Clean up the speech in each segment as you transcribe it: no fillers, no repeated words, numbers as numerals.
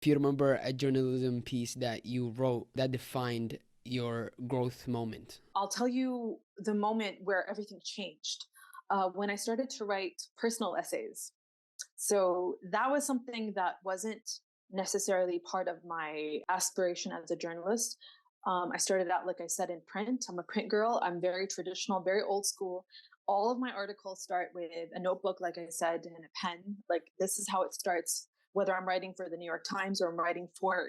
If you remember a journalism piece that you wrote that defined your growth moment. I'll tell you the moment where everything changed. When I started to write personal essays. So that was something that wasn't necessarily part of my aspiration as a journalist. I started out, like I said, in print. I'm a print girl. I'm very traditional, very old school. All of my articles start with a notebook, like I said, and a pen. Like this is how it starts, whether I'm writing for the New York Times or I'm writing for,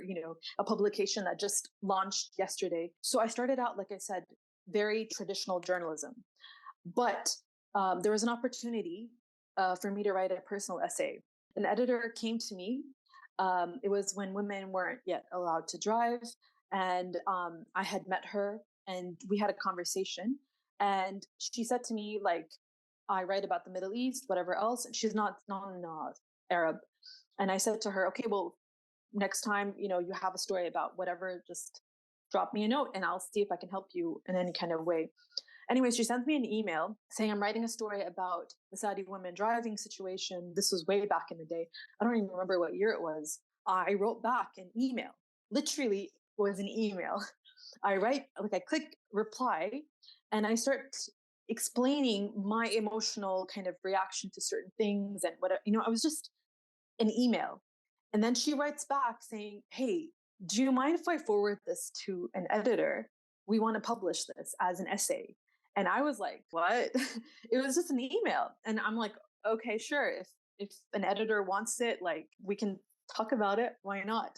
a publication that just launched yesterday. So I started out, like I said, very traditional journalism. But there was an opportunity for me to write a personal essay. An editor came to me. It was when women weren't yet allowed to drive. And I had met her and we had a conversation. And she said to me, like, I write about the Middle East, whatever else. And she's not Arab. And I said to her, okay, well, next time, you have a story about whatever, just drop me a note and I'll see if I can help you in any kind of way. Anyways, she sent me an email saying I'm writing a story about the Saudi women driving situation. This was way back in the day. I don't even remember what year it was. I wrote back an email. Literally was an email. I click reply and I start explaining my emotional kind of reaction to certain things and what, I was just an email. And then she writes back saying, hey, do you mind if I forward this to an editor? We want to publish this as an essay. And I was like, what? It was just an email. And I'm like, okay, sure. If an editor wants it, like we can talk about it. Why not?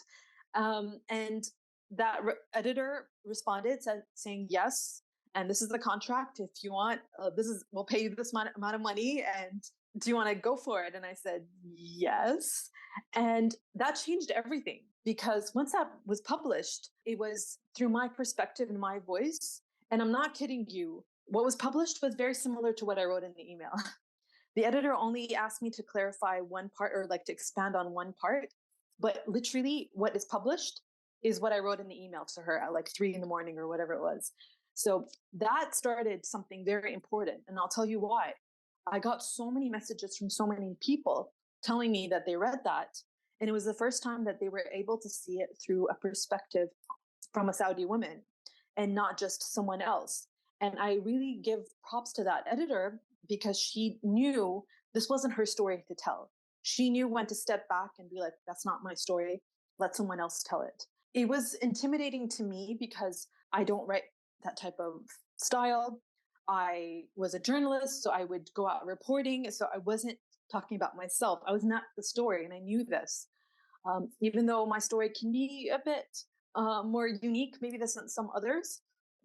And that editor responded saying, yes. And this is the contract. If you want, we'll pay you this amount of money. And do you want to go for it? And I said, yes. And that changed everything because once that was published, it was through my perspective and my voice. And I'm not kidding you. What was published was very similar to what I wrote in the email. The editor only asked me to clarify one part or like to expand on one part, but literally what is published is what I wrote in the email to her at like 3 a.m. or whatever it was. So that started something very important. And I'll tell you why. I got so many messages from so many people telling me that they read that. And it was the first time that they were able to see it through a perspective from a Saudi woman and not just someone else. And I really give props to that editor because she knew this wasn't her story to tell. She knew when to step back and be like, that's not my story. Let someone else tell it. It was intimidating to me because I don't write that type of style. I was a journalist, so I would go out reporting. So I wasn't talking about myself. I was not the story, and I knew this. Even though my story can be a bit more unique, maybe than some others,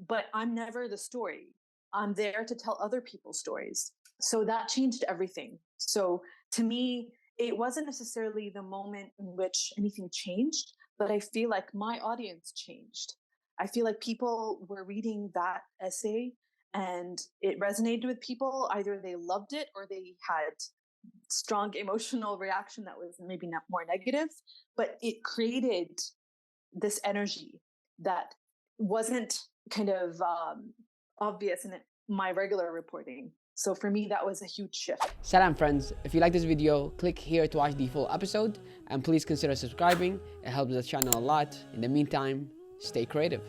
but I'm never the story. I'm there to tell other people's stories. So that changed everything. So to me, it wasn't necessarily the moment in which anything changed, but I feel like my audience changed. I feel like people were reading that essay and it resonated with people. Either they loved it or they had strong emotional reaction that was maybe not more negative, but it created this energy that wasn't kind of obvious in my regular reporting. So for me, that was a huge shift. Salam friends, if you like this video, click here to watch the full episode and please consider subscribing. It helps the channel a lot. In the meantime, stay creative.